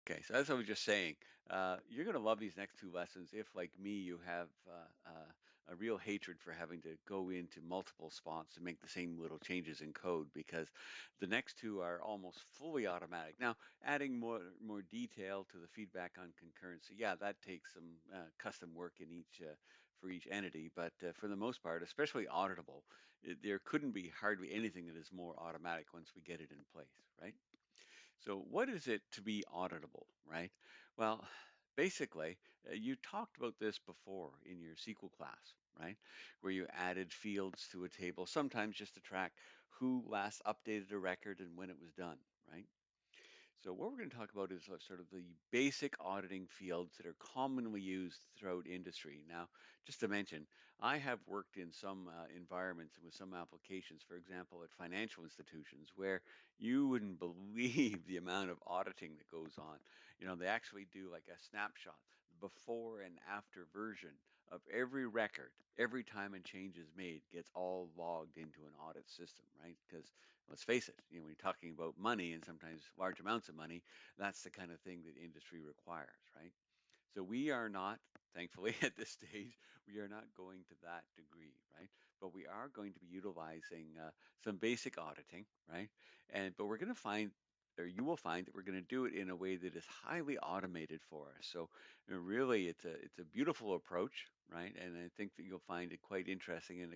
Okay, so as I was just saying, you're going to love these next two lessons if, like me, you have a real hatred for having to go into multiple spots to make the same little changes in code, because the next two are almost fully automatic. Now, adding more detail to the feedback on concurrency, yeah, that takes some custom work in each for each entity, but for the most part, especially auditable, there couldn't be hardly anything that is more automatic once we get it in place, right? So what is it to be auditable, right? Well, basically, you talked about this before in your SQL class, right? Where you added fields to a table, sometimes just to track who last updated a record and when it was done, right? So what we're going to talk about is sort of the basic auditing fields that are commonly used throughout industry. Now, just to mention, I have worked in some environments with some applications, for example, at financial institutions, where you wouldn't believe the amount of auditing that goes on. You know, they actually do like a snapshot, before and after version of every record. Every time a change is made gets all logged into an audit system, right? Because let's face it, when you're talking about money and sometimes large amounts of money, that's the kind of thing that industry requires, right? So we are not, thankfully, at this stage, we are not going to that degree, right? But we are going to be utilizing some basic auditing, right? But we're going to find, or you will find, that we're going to do it in a way that is highly automated for us. So really, it's a beautiful approach, right? And I think that you'll find it quite interesting and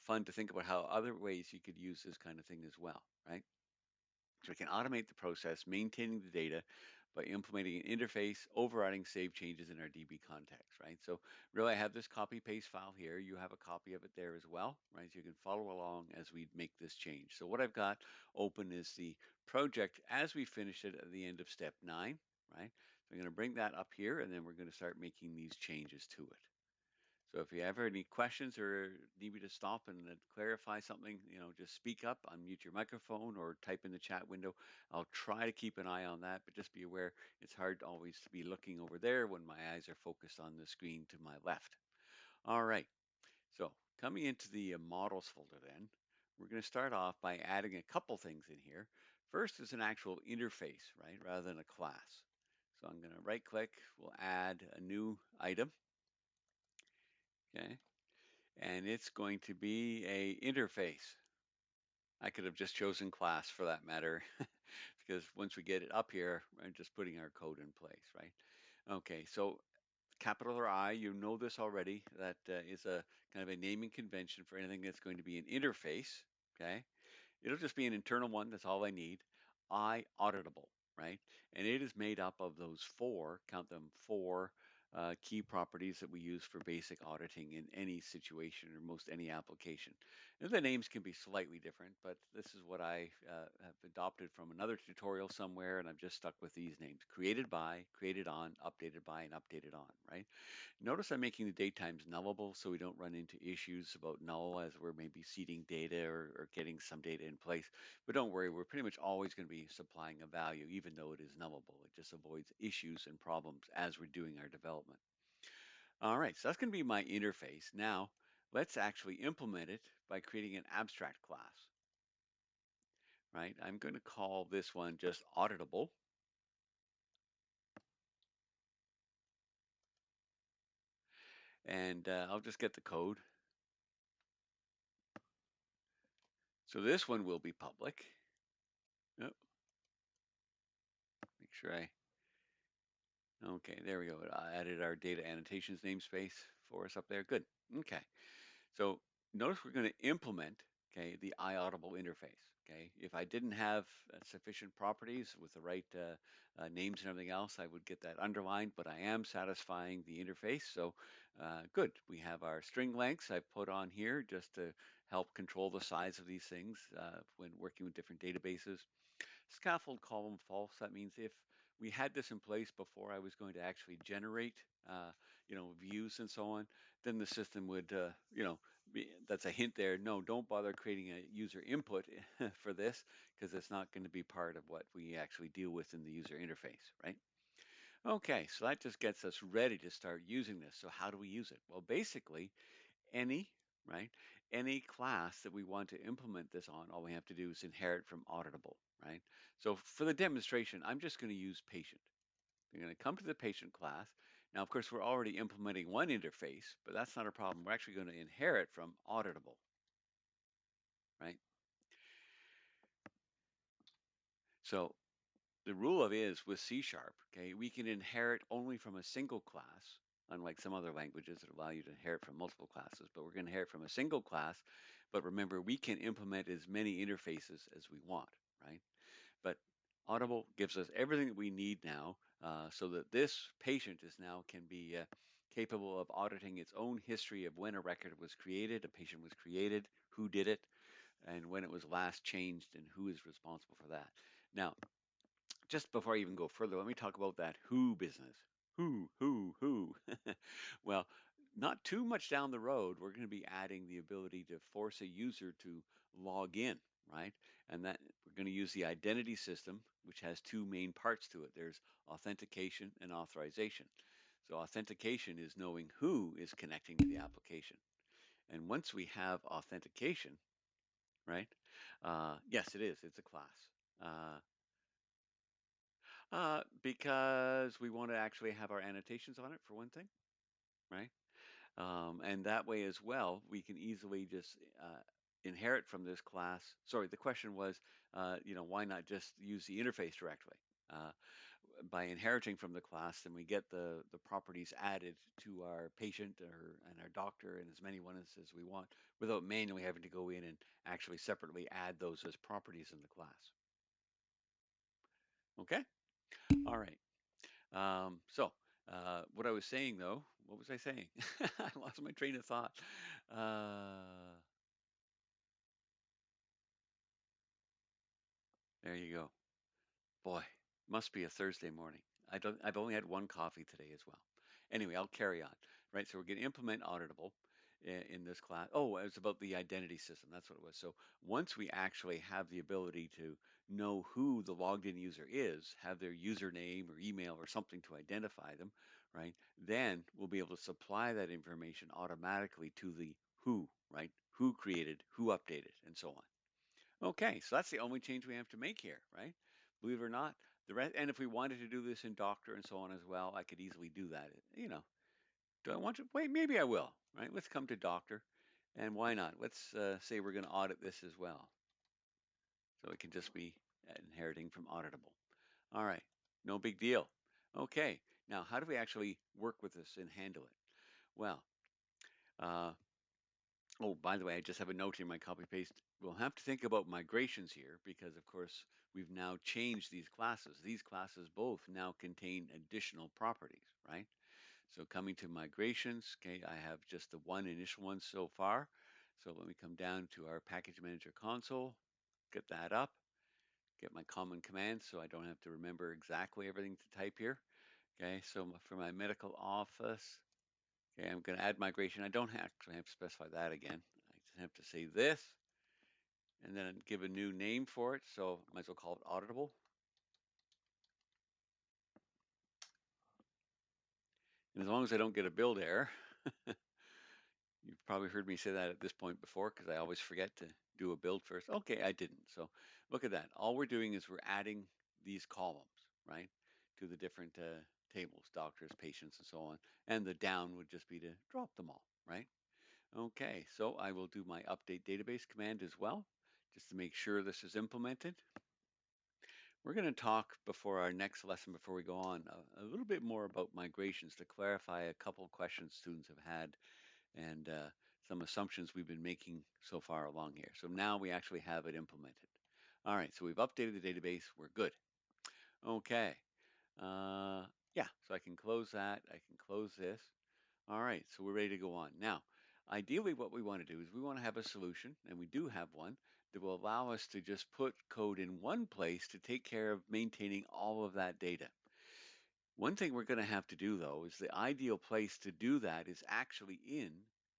fun to think about how other ways you could use this kind of thing as well, right? So we can automate the process, maintaining the data by implementing an interface, overriding save changes in our DbContext, right? So really I have this copy paste file here. You have a copy of it there as well, right? So you can follow along as we make this change. So what I've got open is the project as we finish it at the end of step 9, right? So I'm going to bring that up here, and then we're going to start making these changes to it. So if you ever have any questions or need me to stop and clarify something, just speak up, unmute your microphone, or type in the chat window. I'll try to keep an eye on that, but just be aware it's hard always to be looking over there when my eyes are focused on the screen to my left. All right, so coming into the models folder then, we're going to start off by adding a couple things in here. First is an actual interface, right, rather than a class. So I'm going to right click, we'll add a new item, okay? And it's going to be a interface. I could have just chosen class for that matter, because once we get it up here, we're just putting our code in place, right? Okay, so capital or I, you know this already. That is a kind of a naming convention for anything that's going to be an interface, okay? It'll just be an internal one. That's all I need. I auditable, right? And it is made up of those four, count them, four key properties that we use for basic auditing in any situation or most any application. And the names can be slightly different, but this is what I have adopted from another tutorial somewhere, and I've just stuck with these names: created by, created on, updated by, and updated on, right? Notice I'm making the date times nullable so we don't run into issues about null as we're maybe seeding data or getting some data in place. But don't worry, we're pretty much always going to be supplying a value even though it is nullable. It just avoids issues and problems as we're doing our development. All right, so that's going to be my interface. Now, let's actually implement it by creating an abstract class, right? I'm going to call this one just auditable. And I'll just get the code. So this one will be public. Oh, make sure okay, there we go. I added our data annotations namespace for us up there. Good. Okay. So notice we're going to implement, okay, the iAuditable interface. Okay. If I didn't have sufficient properties with the right names and everything else, I would get that underlined, but I am satisfying the interface. So good. We have our string lengths I put on here just to help control the size of these things when working with different databases. Scaffold column false. That means if we had this in place before I was going to actually generate, views and so on, then the system would, that's a hint there. No, don't bother creating a user input for this because it's not going to be part of what we actually deal with in the user interface, right? Okay, so that just gets us ready to start using this. So how do we use it? Well, basically, any, right, any class that we want to implement this on, all we have to do is inherit from auditable. right? So for the demonstration, I'm just going to use patient. They're going to come to the patient class. Now, of course, we're already implementing one interface, but that's not a problem. We're actually going to inherit from auditable, right? So the rule of is with C#, okay, we can inherit only from a single class, unlike some other languages that allow you to inherit from multiple classes, but we're going to inherit from a single class. But remember, we can implement as many interfaces as we want, right? But Audible gives us everything that we need now so that this patient is now can be capable of auditing its own history of when a record was created, a patient was created, who did it, and when it was last changed and who is responsible for that. Now, just before I even go further, let me talk about that who business. Who. Well, not too much down the road, we're going to be adding the ability to force a user to log in, right? And that we're going to use the identity system, which has two main parts to it. There's authentication and authorization. So authentication is knowing who is connecting to the application. And once we have authentication, right? Yes, it is. It's a class. Because we want to actually have our annotations on it for one thing, right? And that way as well, we can easily just inherit from this class. Sorry, the question was, why not just use the interface directly? Uh, by inheriting from the class, then we get the properties added to our patient and our doctor and as many ones as we want without manually having to go in and actually separately add those as properties in the class. Okay? All right. What I was saying though, what was I saying? I lost my train of thought. Uh, there you go. Boy, must be a Thursday morning. I've only had one coffee today as well. Anyway, I'll carry on. Right. So we're going to implement auditable in this class. Oh, it was about the identity system. That's what it was. So once we actually have the ability to know who the logged in user is, have their username or email or something to identify them, right? Then we'll be able to supply that information automatically to the who, right? Who created, who updated, and so on. Okay, so that's the only change we have to make here, right? Believe it or not, the rest, and if we wanted to do this in Doctor and so on as well, I could easily do that. Do I want to? Wait, maybe I will, right? Let's come to Doctor, and why not? Let's say we're going to audit this as well. So it can just be inheriting from auditable. All right, no big deal. Okay, now how do we actually work with this and handle it? Well, uh, oh, by the way, I just have a note in my copy paste. We'll have to think about migrations here because, of course, we've now changed these classes. These classes both now contain additional properties, right? So coming to migrations, okay, I have just the one initial one so far. So let me come down to our package manager console, get that up, get my common commands so I don't have to remember exactly everything to type here. Okay, so for my medical office, okay, I'm going to add migration. I don't actually have to specify that again. I just have to say this and then give a new name for it. So I might as well call it auditable. And as long as I don't get a build error, you've probably heard me say that at this point before because I always forget to do a build first. Okay, I didn't. So look at that. All we're doing is we're adding these columns, right, to the different tables, doctors, patients, and so on. And the down would just be to drop them all, right? Okay, so I will do my update database command as well, just to make sure this is implemented. We're going to talk before our next lesson, before we go on, a little bit more about migrations to clarify a couple of questions students have had and some assumptions we've been making so far along here. So now we actually have it implemented. All right, so we've updated the database. We're good. Okay. Yeah, so I can close that. I can close this. All right, so we're ready to go on. Now, ideally what we want to do is we want to have a solution, and we do have one, that will allow us to just put code in one place to take care of maintaining all of that data. One thing we're going to have to do, though, is the ideal place to do that is actually in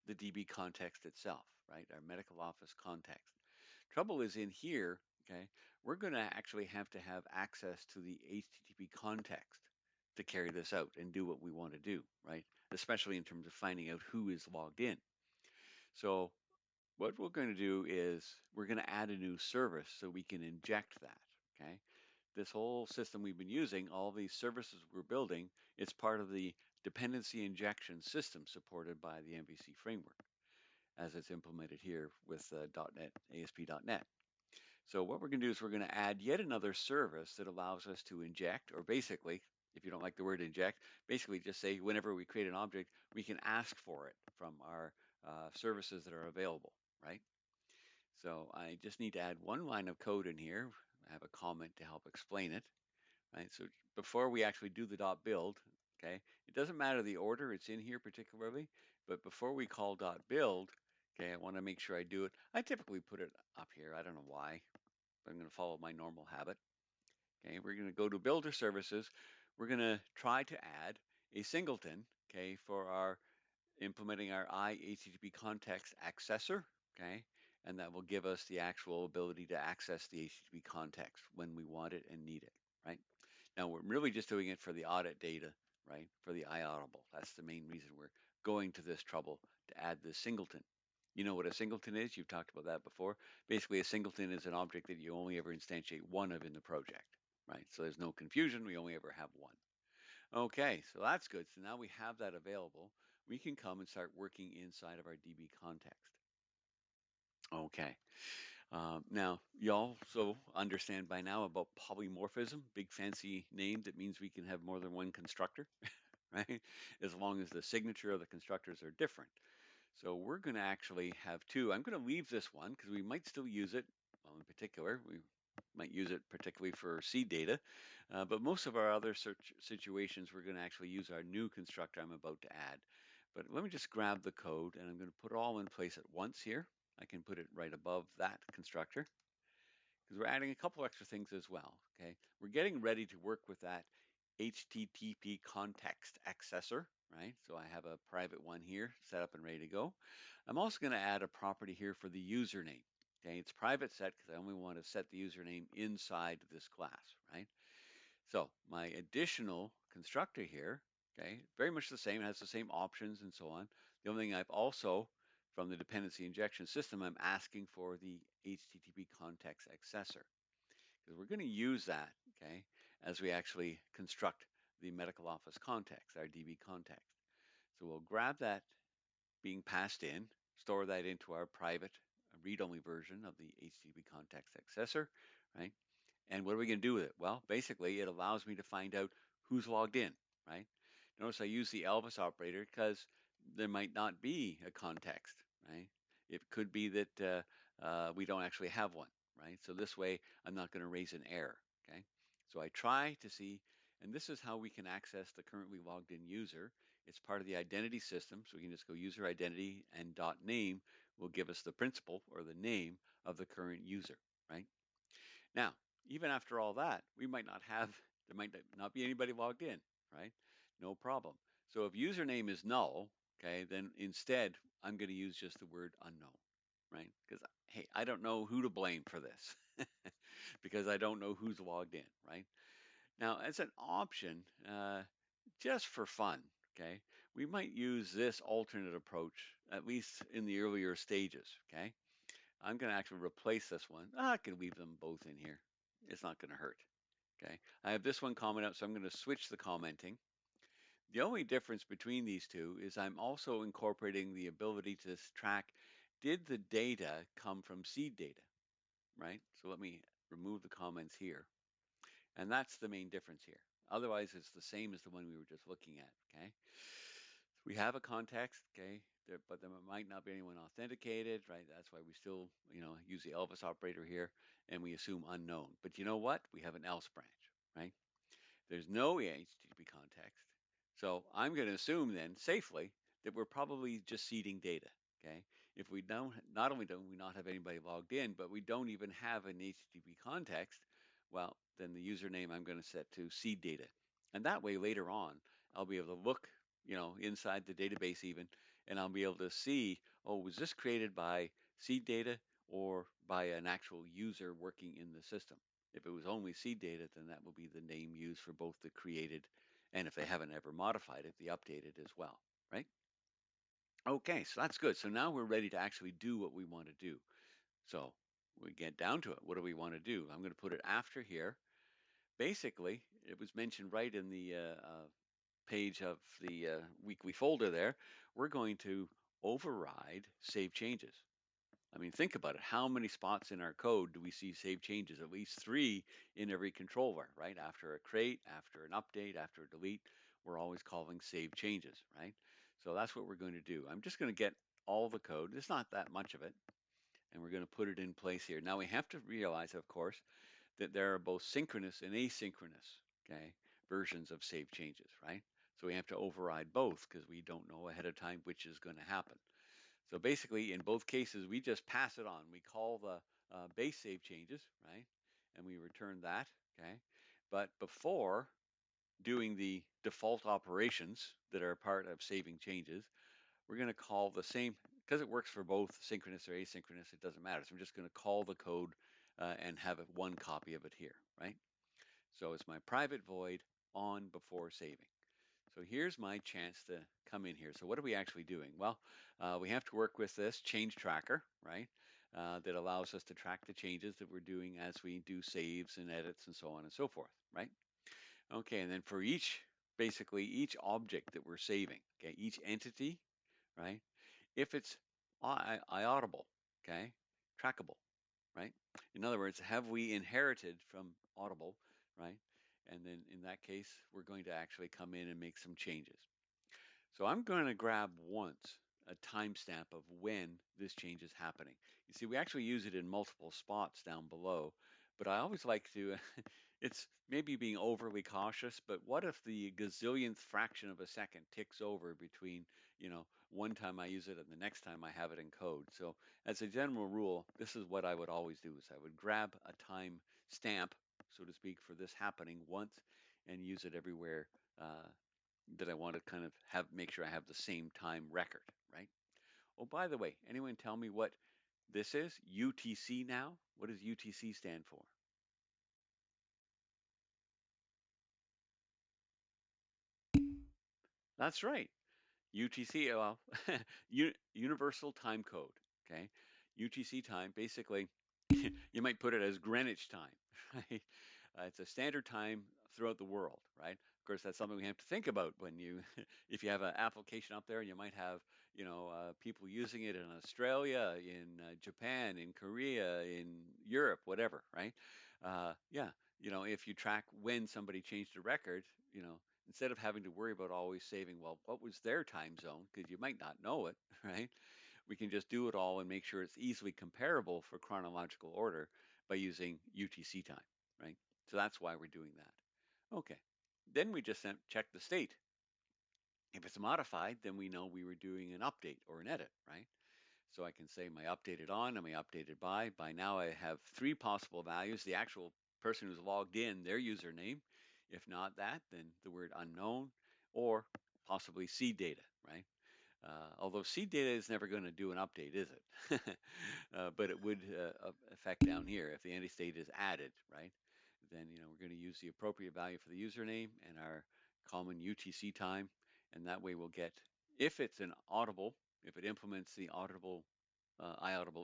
the DbContext itself, right? Our medical office context. Trouble is in here, okay, we're going to actually have to have access to the HTTP context to carry this out and do what we want to do, right? Especially in terms of finding out who is logged in. So what we're going to do is we're going to add a new service so we can inject that. Okay. This whole system we've been using, all these services we're building, it's part of the dependency injection system supported by the MVC framework as it's implemented here with .NET, ASP.NET. So what we're going to do is we're going to add yet another service that allows us to inject, or basically, if you don't like the word inject, basically just say whenever we create an object, we can ask for it from our services that are available, right? So I just need to add one line of code in here. I have a comment to help explain it, right? So before we actually do the .build, okay, it doesn't matter the order it's in here particularly, but before we call .build, okay, I want to make sure I do it. I typically put it up here. I don't know why, but I'm going to follow my normal habit. Okay, we're going to go to Builder Services. We're going to try to add a singleton, okay, for our implementing our HTTP accessor, okay, and that will give us the actual ability to access the HTTP context when we want it and need it, right? Now we're really just doing it for the audit data, right, for the iAuditable. That's the main reason we're going to this trouble to add this singleton. You know what a singleton is? You've talked about that before. Basically, a singleton is an object that you only ever instantiate one of in the project, right? So there's no confusion. We only ever have one. Okay, so that's good. So now we have that available. We can come and start working inside of our DbContext. Okay. Now, you also understand by now about polymorphism, big fancy name that means we can have more than one constructor, right? As long as the signature of the constructors are different. So we're going to actually have two. I'm going to leave this one because we might still use it. Well, in particular, we might use it particularly for seed data, but most of our other search situations, we're going to actually use our new constructor I'm about to add. But let me just grab the code and I'm going to put it all in place at once here. I can put it right above that constructor because we're adding a couple extra things as well. Okay, we're getting ready to work with that HTTP context accessor, right? So I have a private one here set up and ready to go. I'm also going to add a property here for the username. Okay, it's private set because I only want to set the username inside this class, right? So my additional constructor here, okay, very much the same, it has the same options and so on. The only thing I've also, from the dependency injection system, I'm asking for the HTTP context accessor because we're going to use that, okay, as we actually construct the medical office context, our DbContext. So we'll grab that being passed in, store that into our private read-only version of the HTTP context accessor, right? And what are we going to do with it? Well, basically, it allows me to find out who's logged in, right? Notice I use the Elvis operator because there might not be a context, right? It could be that we don't actually have one, right? So this way, I'm not going to raise an error, okay? So I try to see, and this is how we can access the currently logged in user. It's part of the identity system, so we can just go user identity and .name will give us the principal or the name of the current user, right? Now, even after all that, we might not have, there might not be anybody logged in, right? No problem. So if username is null, okay, then instead I'm going to use just the word unknown, right? Because, hey, I don't know who to blame for this because I don't know who's logged in, right? Now, as an option, just for fun, okay, we might use this alternate approach, at least in the earlier stages, okay? I'm going to actually replace this one. I can leave them both in here. It's not going to hurt. Okay. I have this one comment out, so I'm going to switch the commenting. The only difference between these two is I'm also incorporating the ability to track, did the data come from seed data, right? So let me remove the comments here. And that's the main difference here. Otherwise, it's the same as the one we were just looking at, okay? We have a context, okay, but there might not be anyone authenticated, right? That's why we still, use the Elvis operator here, and we assume unknown. But you know what? We have an else branch, right? There's no HTTP context. So I'm going to assume then safely that we're probably just seeding data, okay? If we don't, not only do we not have anybody logged in, but we don't even have an HTTP context, well, then the username I'm going to set to seed data. And that way later on, I'll be able to look, inside the database even, and I'll be able to see, oh, was this created by seed data or by an actual user working in the system? If it was only seed data, then that will be the name used for both the created and if they haven't ever modified it, the updated as well, right? Okay, so that's good. So now we're ready to actually do what we want to do. So we get down to it. What do we want to do? I'm going to put it after here. Basically, it was mentioned right in the page of the weekly folder there. We're going to override save changes. I mean, think about it. How many spots in our code do we see save changes? At least 3 in every control var, right? After a create, after an update, after a delete, we're always calling save changes, right? So that's what we're going to do. I'm just going to get all the code. There's not that much of it. And we're going to put it in place here. Now we have to realize, of course, that there are both synchronous and asynchronous, okay, versions of save changes, right? So we have to override both because we don't know ahead of time which is going to happen. So basically, in both cases, we just pass it on. We call the base save changes, right? And we return that, okay? But before doing the default operations that are part of saving changes, we're going to call the same, because it works for both synchronous or asynchronous, it doesn't matter. So I'm just going to call the code and have one copy of it here, right? So it's my private void on before saving. So here's my chance to come in here. So what are we actually doing? Well, we have to work with this change tracker, right? That allows us to track the changes that we're doing as we do saves and edits and so on and so forth, right? Okay, and then for basically each object that we're saving, okay, each entity, right? If it's iAuditable, okay, trackable, right? In other words, have we inherited from Audible, right? And then in that case, we're going to actually come in and make some changes. So I'm going to grab once a timestamp of when this change is happening. You see, we actually use it in multiple spots down below, but I always like to, it's maybe being overly cautious, but what if the gazillionth fraction of a second ticks over between, one time I use it and the next time I have it in code. So as a general rule, this is what I would always do is I would grab a time stamp, so to speak, for this happening once and use it everywhere that I want to kind of make sure I have the same time record, right? Oh, by the way, anyone tell me what this is? UTC now? What does UTC stand for? That's right. UTC, well, Universal Time Code, okay? UTC time, basically, you might put it as Greenwich time, right? It's a standard time throughout the world, right? Of course, that's something we have to think about when if you have an application up there, and you might have, people using it in Australia, in Japan, in Korea, in Europe, whatever, right? Yeah, if you track when somebody changed a record, instead of having to worry about always saving, well, what was their time zone? Because you might not know it, right? We can just do it all and make sure it's easily comparable for chronological order by using UTC time, right? So that's why we're doing that. Okay. Then we just check the state. If it's modified, then we know we were doing an update or an edit, right? So I can say my updated on and my updated by. By now I have 3 possible values. The actual person who's logged in, their username. If not that, then the word unknown or possibly seed data, right? Although seed data is never going to do an update, is it? But it would affect down here if the anti-state is added, right? Then we're going to use the appropriate value for the username and our common UTC time, and that way we'll get, if it's an auditable, if it implements the iAuditable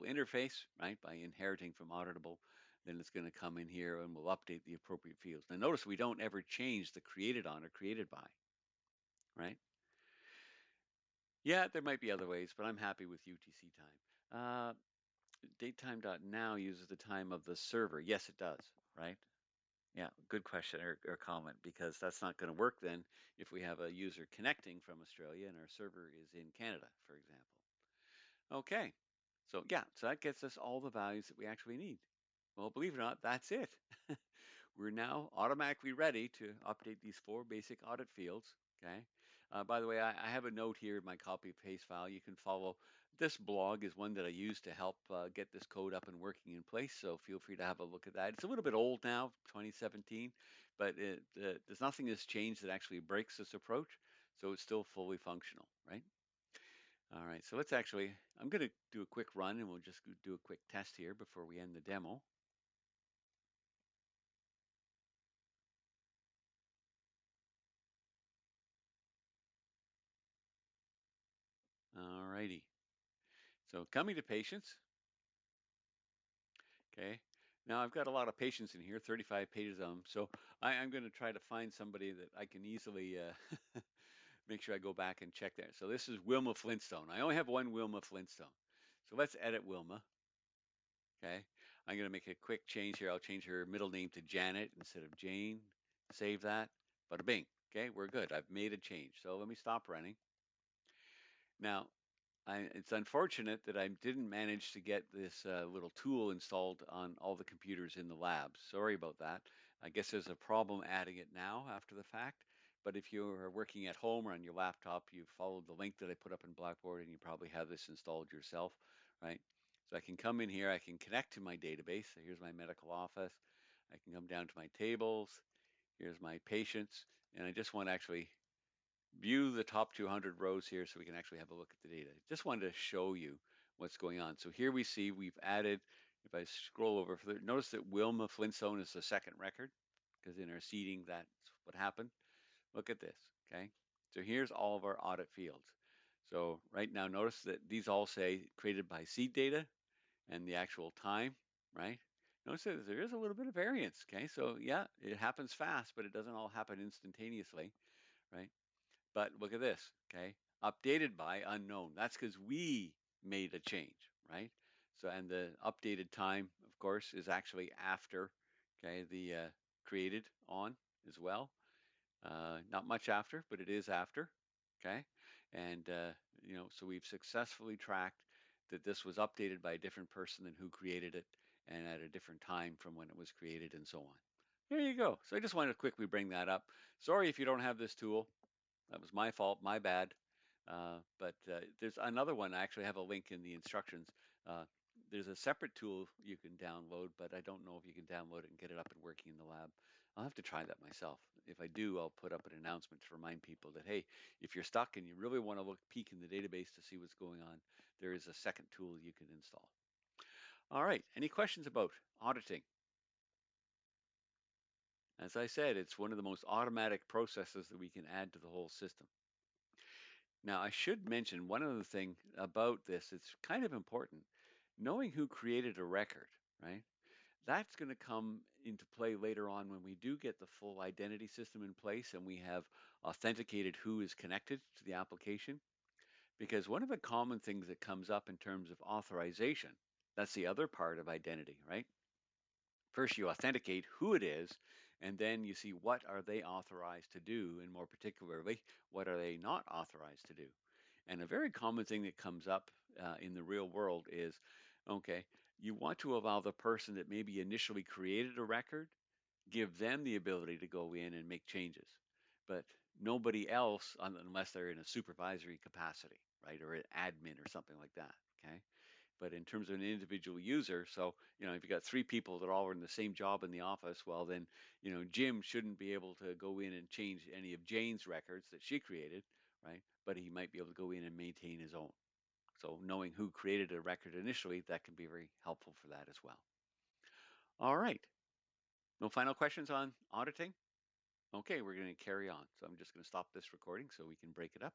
interface, right, by inheriting from auditable, then it's going to come in here and we'll update the appropriate fields. Now notice we don't ever change the created on or created by, right? Yeah, there might be other ways, but I'm happy with UTC time. Datetime.now uses the time of the server. Yes, it does, right? Yeah, good question or comment, because that's not going to work then if we have a user connecting from Australia and our server is in Canada, for example. Okay, so yeah, so that gets us all the values that we actually need. Well, believe it or not, that's it. We're now automatically ready to update these 4 basic audit fields. Okay. By the way, I have a note here in my copy paste file. You can follow. This blog is one that I use to help get this code up and working in place. So feel free to have a look at that. It's a little bit old now, 2017, but there's nothing that's changed that actually breaks this approach. So it's still fully functional, right? All right. So I'm going to do a quick run and we'll just do a quick test here before we end the demo. All righty. So coming to patients. Okay. Now I've got a lot of patients in here, 35 pages of them. So I'm going to try to find somebody that I can easily make sure I go back and check there. So this is Wilma Flintstone. I only have one Wilma Flintstone. So let's edit Wilma. Okay. I'm going to make a quick change here. I'll change her middle name to Janet instead of Jane. Save that. Bada bing. Okay, we're good. I've made a change. So let me stop running. Now, it's unfortunate that I didn't manage to get this little tool installed on all the computers in the lab. Sorry about that. I guess there's a problem adding it now after the fact. But if you are working at home or on your laptop, you followed the link that I put up in Blackboard and you probably have this installed yourself, right? So I can come in here, I can connect to my database. So here's my medical office. I can come down to my tables. Here's my patients. And I just want to actually view the top 200 rows here so we can actually have a look at the data. Just wanted to show you what's going on. So here we see we've added, if I scroll over, notice that Wilma Flintstone is the second record because in our seeding, that's what happened. Look at this, okay? So here's all of our audit fields. So right now, notice that these all say created by seed data and the actual time, right? Notice that there is a little bit of variance, okay? So yeah, it happens fast, but it doesn't all happen instantaneously, right? But look at this, okay? Updated by unknown. That's because we made a change, right? So, and the updated time, of course, is actually after, okay, the created on as well. Not much after, but it is after, okay? And, so we've successfully tracked that this was updated by a different person than who created it and at a different time from when it was created and so on. There you go. So I just wanted to quickly bring that up. Sorry if you don't have this tool. That was my fault, my bad. But there's another one. I actually have a link in the instructions. Uh, there's a separate tool you can download, but I don't know if you can download it and get it up and working in the lab. I'll have to try that myself. If I do, I'll put up an announcement to remind people that, hey, if you're stuck and you really want to peek in the database to see what's going on, there is a second tool you can install. All right, any questions about auditing? As I said, it's one of the most automatic processes that we can add to the whole system. Now, I should mention one other thing about this. It's kind of important. Knowing who created a record, right? That's going to come into play later on when we do get the full identity system in place and we have authenticated who is connected to the application. Because one of the common things that comes up in terms of authorization, that's the other part of identity, right? First, you authenticate who it is, and then you see what are they authorized to do, and more particularly, what are they not authorized to do. And a very common thing that comes up in the real world is, okay, you want to allow the person that maybe initially created a record, give them the ability to go in and make changes, but nobody else unless they're in a supervisory capacity, right, or an admin or something like that, okay? But in terms of an individual user, so, if you got three people that all are in the same job in the office, well, then, Jim shouldn't be able to go in and change any of Jane's records that she created, right? But he might be able to go in and maintain his own. So knowing who created a record initially, that can be very helpful for that as well. All right. No final questions on auditing? Okay, we're going to carry on. So I'm just going to stop this recording so we can break it up.